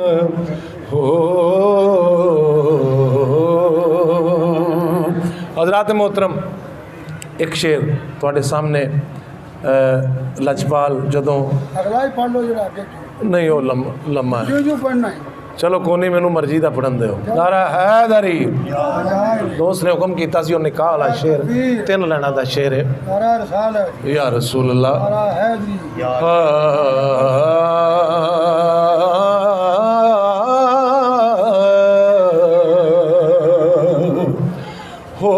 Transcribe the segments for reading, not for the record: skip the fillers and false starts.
हो हज़रात मोहतरम, एक शेर तुहाडे सामने लजपाल जदों अगला ही पढ़ लो जरा आगे नहीं वो लम्मा है, जो पढ़ना है चलो कोनी मैनू मर्जी का पढ़न दो। नारा हैदरी दोस्त ने हुक्म किया सी, निकाह वाला शेर 3 लाइनां दा शेर है। नारा रसाल है, या रसूल अल्लाह, नारा हैदरी, हो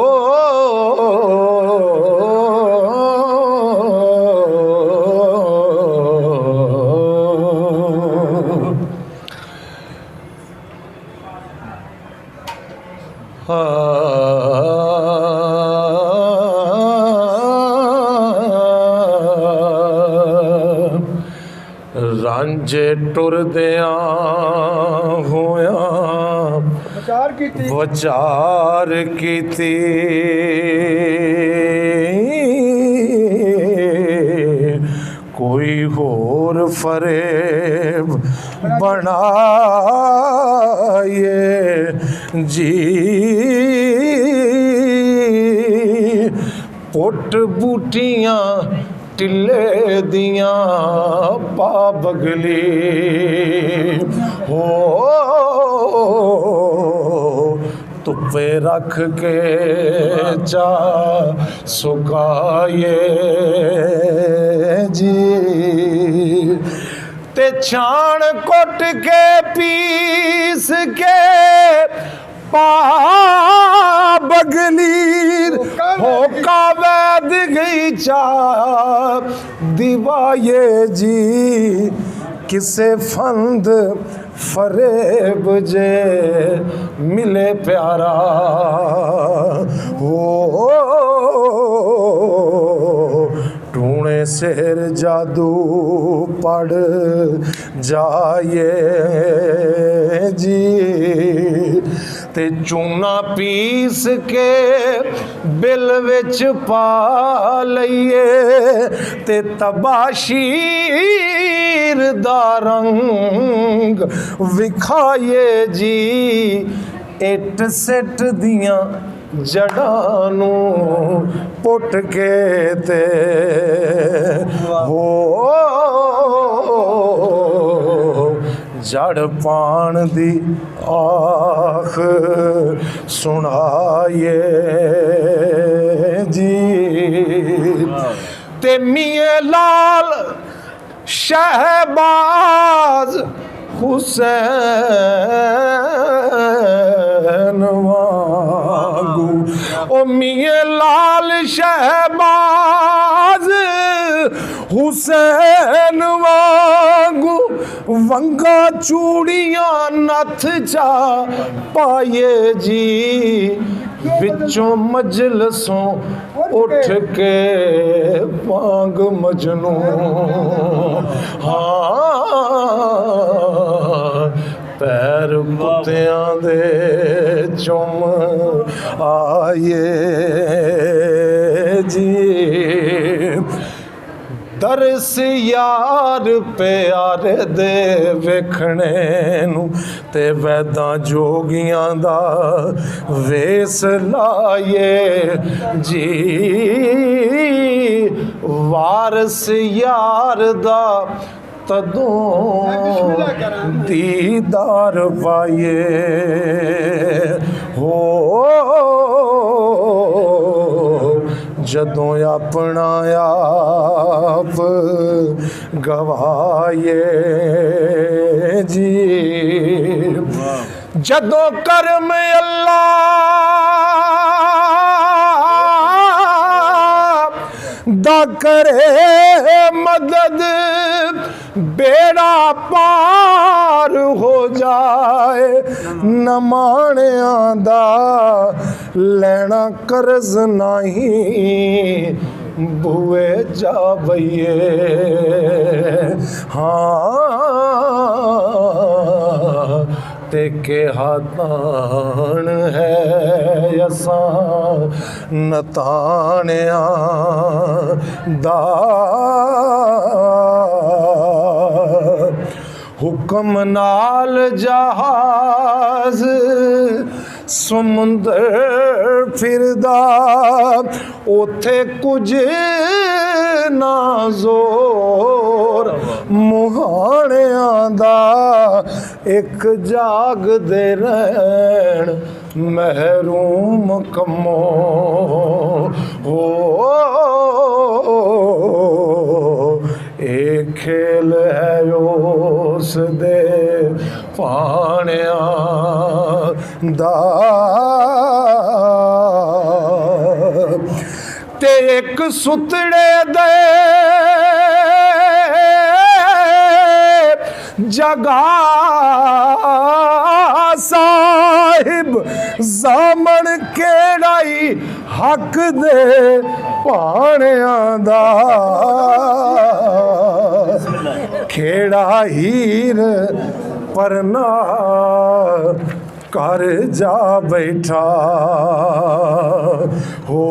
रांझे टुरदियां होया विचार कीती, कोई होर फरेब बनाए जी, पुट बूटियां टिले दियां पा बगली हो, धुप्पे रख के चा सुकाए जी, ते छाण कुट के पीस के पा बगली हो का वैद गई चा दिवाये जी, किसे फंद फरेब जे मिले प्यारा हो, टूणे शेर जादू पढ़ जाए जी, ते चूना पीस के बिल विच पा लईए, ते तबाशीर दा रंग विखाए जी, इट सिट दियां जड़ां नू पुट के ते हो, जड़ पान दी आख सुनाए जी, ते मियां लाल शहबाज हुसैन वांगू, ओ मियां लाल शहबाज हुसैन वांगू, वंगा चूड़ियां नथ चा पाए जी, विचों मजलसों उठ के पांग मजनू, हाँ पैर कुत्तियां दे चुम आए जी, दरस यार प्यारे दे वेखणे नू, ते वैदां जोगियां दा वेस लाए जी, वारस यार दा तदों दीदार पाए हो, जदों अपना आप गवाए जी, जदों करम अल्लाह दा करे मदद, बेड़ा पार हो जाए, नमाणियां दा लेना कर्ज नहीं बुए जा बइए, हाँ ते के हाथान है असां नताणिया दा, हुक्म हुक्म नाल जहाज समुंदर फिरदा उथे कुछ ना जोर मुहाणियां दा एक जागदे रहण महरूम कमो हो एक खेल है उस दे पाणियां दा ते एक सुतड़े दे जगा साहिब जामन केड़ाई हक दे पाणियां दा खेड़ा हीर परना कर जा बैठा हो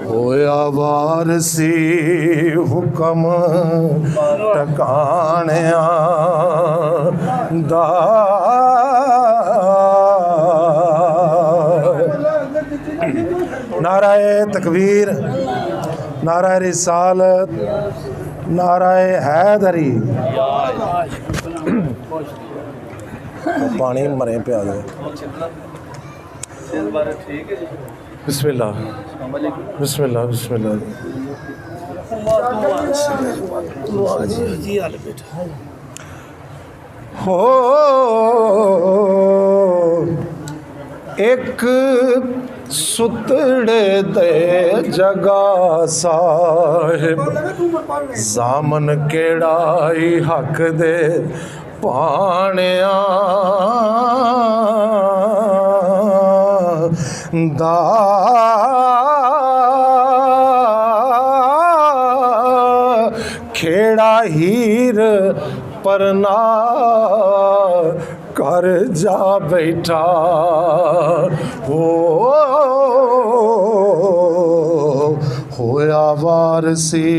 होया वारसी हुक्म टकाणिया दा नाराए तकबीर, नाराए रिसालत, नाराए हैदरी। पानी मरे पे आ गए। बिस्मिल्लाह बिस्मिल्लाह बिस्मिल्लाह। हो एक सुतड़े दे जगा साहिब जामन केड़ाई हक दे पाणियां दा खेड़ा हीर परना कर जा बैठा हो होया वारसी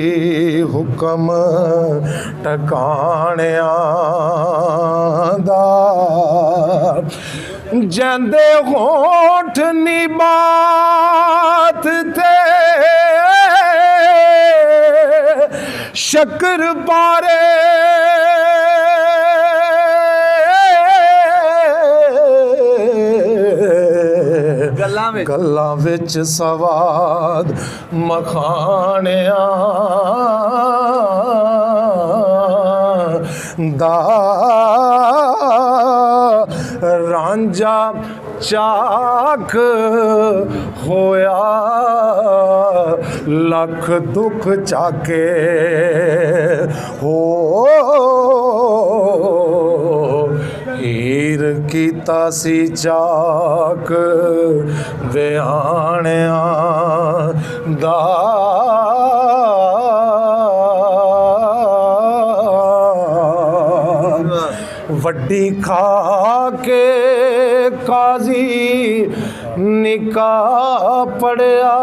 हुक्म टकाणिया दा जंदे होठ निबात थे शक्कर पारे गल्लां विच सवाद मखाणिया दा रांझा चाक होया लख दुख चाके हो हीर कीता सी चाक विहाणिया दा वड्डी खा के काजी निकाह पढ़िया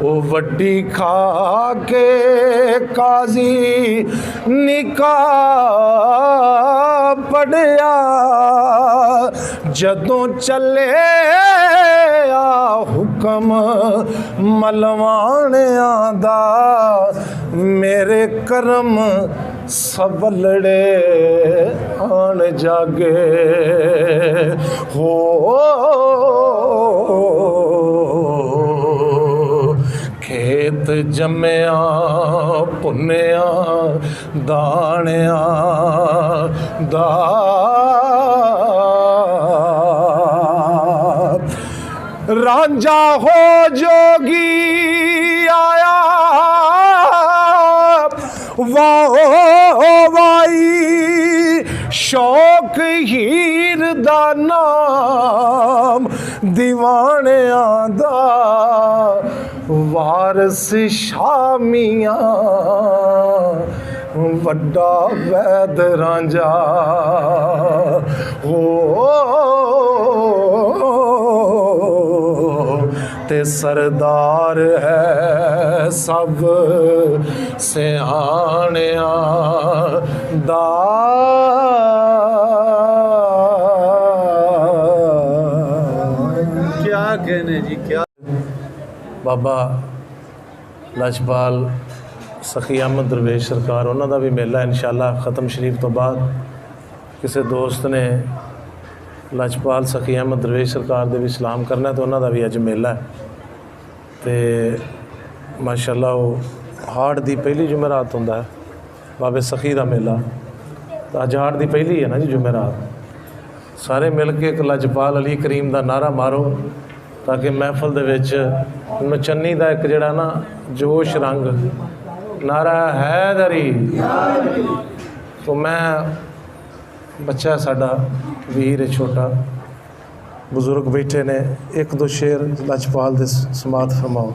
ओ वड्डी खा के काजी निकाह पढ़िया जदों चले आ हुक्म मलवाणिया दा मेरे करम सबलड़े आन जागे हो खेत जम्मिया पुन्निया दाणिया दा रांझा हो जोगी आया वाहो वाई शौक हीर दा नाम दीवाणिया दा वारस शामिया वड्डा वैद रांझा हो ते सरदार है सब सियाणिया दा। क्या कहने जी, क्या बाबा लजपाल सखी अहमद दरवेश सरकार उन्हों का भी मेला इंशाअल्लाह ख़त्म शरीफ तो बाद किसी दोस्त ने लजपाल सखी अहमद दरवेश सरकार दे भी सलाम करना तो उन्हों का भी अज मेला है। तो माशाअल्लाह वो हाड़ की पहली जुमेरात होंदा है बाबे सखी का मेला। तो अज हाड़ की पहली है ना जी जुमेरात। सारे मिल के एक लजपाल अली करीम का नारा मारो ताकि महफल दे विच नचन्नी का एक जड़ा ना जोश रंग नारा हैदरी। तो मैं बच्चा साडा वीर है छोटा बुजुर्ग बैठे ने एक दो शेर लजपाल दे समात फरमाओ।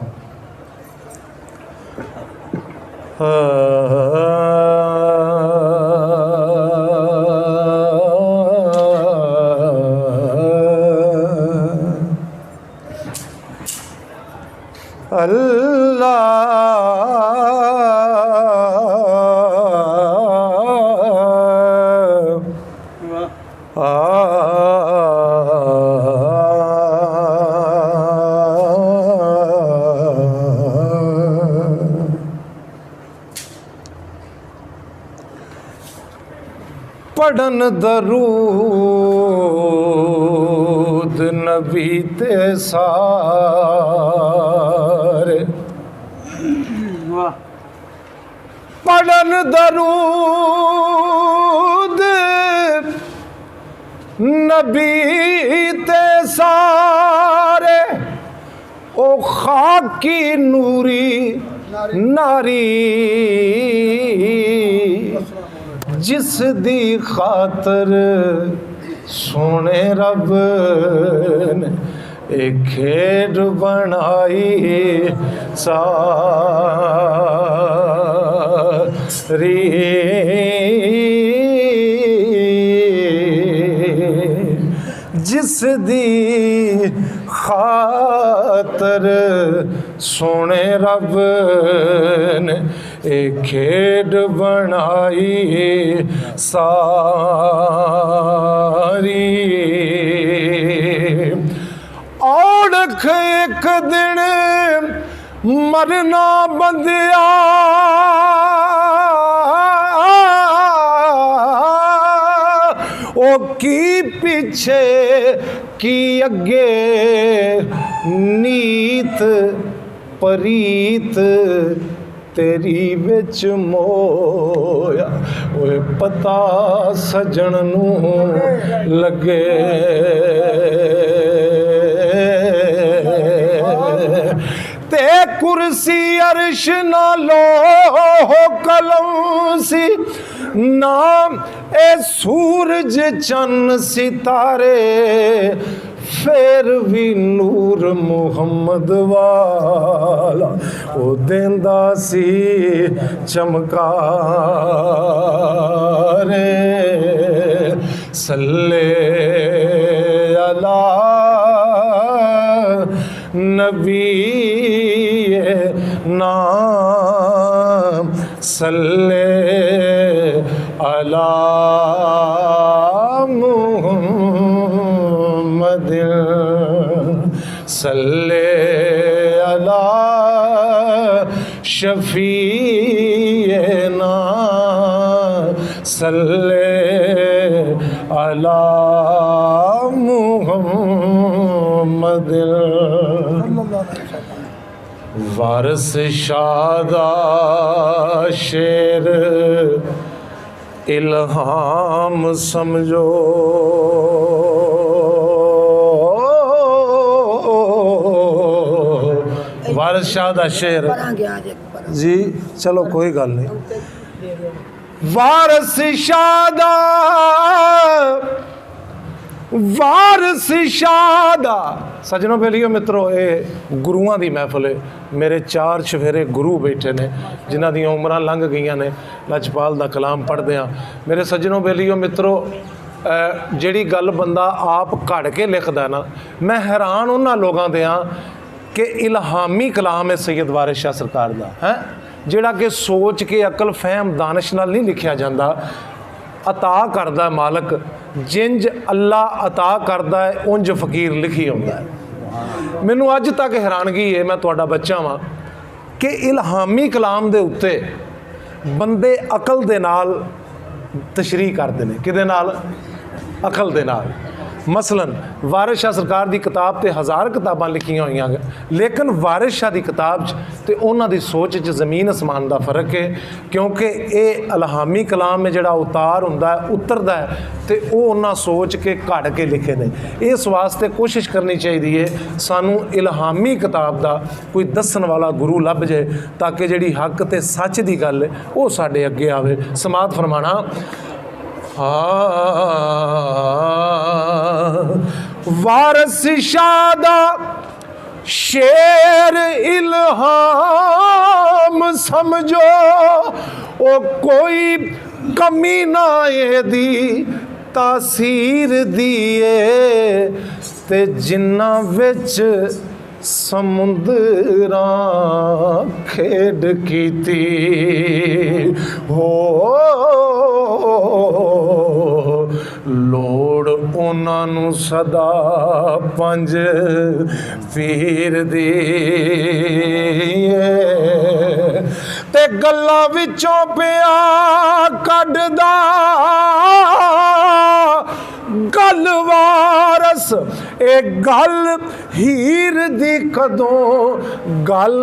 पढ़न दरूद नबी ते सारे पढ़न दरूद नबी ते सारे ओ खाकी नूरी नारी जिस दी खातर सोने रब ने एक खेड बनाई सारी। जिस दी खातर सोने रब ने एक खेड बनाई सारी। औड़ख एक दिन मरना बंदिया ओ की पीछे की अगे नीत परीत तेरी विच मोया ओए पता सजन नू लगे। ते कुर्सी अर्श नालो कलम सी नाम ए सूरज चन्न सितारे फिर भी नूर मुहम्मद वाला ओ देंदा सी चमकारे। सल्ले अला नबी नाम सल्ले अला मुहम्मद सल्ले अला शफीना सल्ले अला मुहम्मद। वारस शादा शेर इल्हाम समझो वारस शादा शेर जी चलो कोई गल नहीं। वारस शादा वारस शादा सजनों बेलियो मित्रों ये गुरुआं दी महफिल है। मेरे चार चफेरे गुरु बैठे ने जिन्हां दी उम्रां लंघ गईयां ने लजपाल दा कलाम पढ़दे आ। मेरे सजनों बेलियो मित्रों जिहड़ी गल बंदा आप घड़ के लिखदा ना मैं हैरान उन्हां लोगां दे आ कि इल्हामी कलाम है सैयद वारिस शाह सरकार का है, जिहड़ा कि सोच के अकल फहम दानिश नाल नहीं लिखिया जाता। अता करदा मालक, जिंज अल्लाह अता करदा है उंज फकीर लिखी आउंदा है। मैनू अज तक हैरानगी है, मैं तुहाडा बच्चा वां, कि इल्हामी कलाम दे उत्ते बंदे अकल दे नाल तशरीह करते हैं। किदे नाल? अकल दे नाल। मसलन वारिस शाह सरकार की किताब तो 1000 किताबां लिखियां हुई, लेकिन वारिस शाह की किताब तो उन्हां दी सोच च ज़मीन आसमान का फर्क है, क्योंकि ये इल्हामी कलाम में जिहड़ा उतार हुंदा है, उतरदा है, तो वो उन्हां सोच के घड़ के लिखे ने। इस वास्ते कोशिश करनी चाहिए है सानू इल्हामी किताब का कोई दसन वाला गुरु लभ जाए, ताकि जिहड़ी हक ते सच की गल है वो साडे अगे आवे। समात फरमाना। वारिस शाह दा शेर इल्हाम समझो, ओ कोई कमी ना एदी तासीर दिए, ते जिन्ना विच समुंदरां खेड कीती हो, लोड़ उन्हां नूं सदा पंज पीर दी, ते गल्लां विचों पिया कढदा गल वारस, ए गल हीर दी कदों गल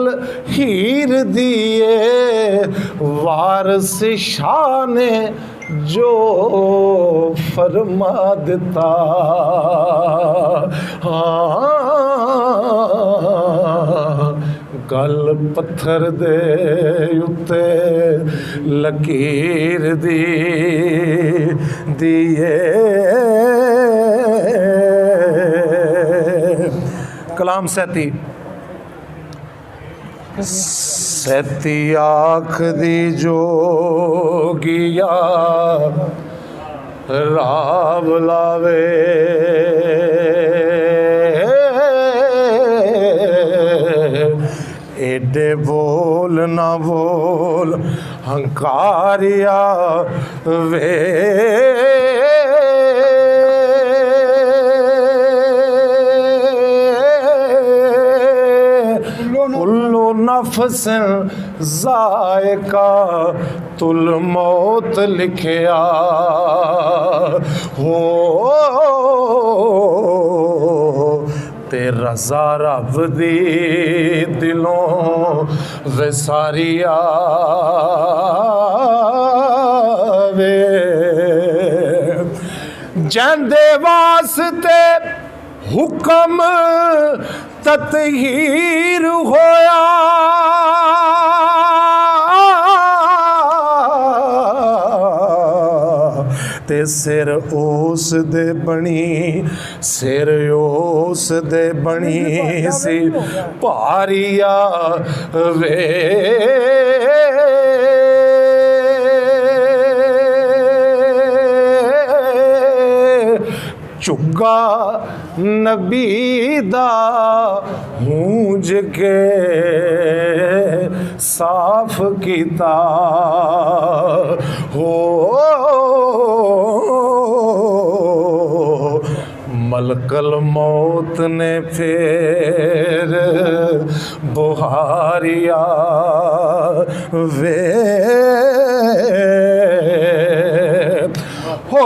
हीर दिए, वारिस शाह ने जो फरमा दिता। हाँ, गल पत्थर दे उत्ते लकीर दी दिए। कलाम सैती सैती आख दी जोगिया राव लावे, एडे बोल ना बोल हंकारिया वे, कुल्लो नफ्स ज़ायका तुल मौत लिखिया हो, ते रज़ा रब दी दिलों विसारिया वे, जंदे वास्ते हुक्म ततहीर होया, ते सिर उस दे बनी, सिर उस दे बनी सी भारिया वे, चुगा नबी दा हूंज के साफ किता हो, मलकल मौत ने फिर बुहारिया वे हो,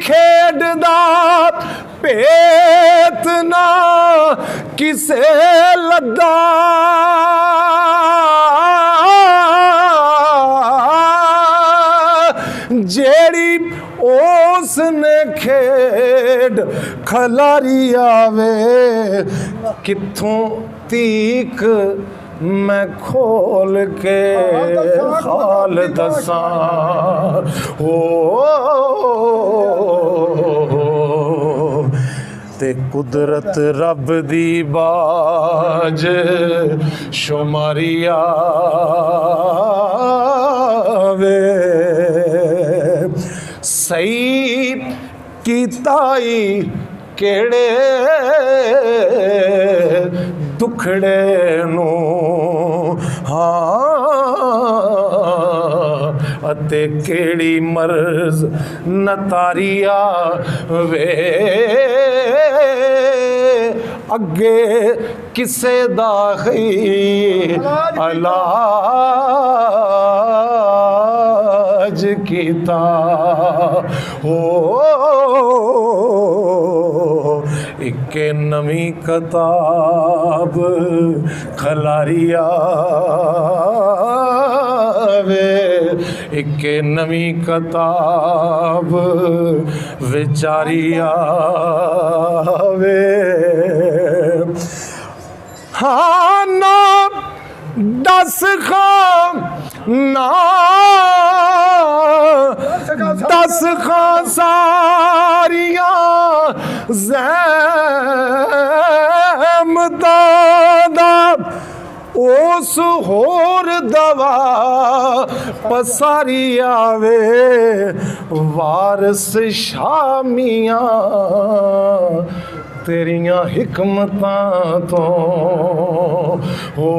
खेड दा पेत ना किसे लद्दा, जेड़ी उसने खेड खलारी आवे, कित्थों तीक मैं खोल के हाल दसां हो, ते कुदरत रब दी बाज शुमारिया वे, सही कीताई केड़े दुखड़े नू हाँ अते केड़ी मर्ज नतारिया वे अगे किसे दा इलाज कीता हो इके नवी किताब खलारिया वे इके नवी किताब विचारिया वे हाँ ना दस खां ना दस खां सारिया ज़हमतां उस होर दवा पसारी आवे वारस शामियां तेरियां हिकमतां तो हो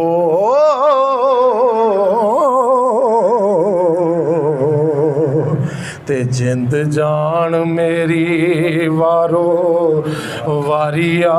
ते जिंद जान मेरी वारो वारिया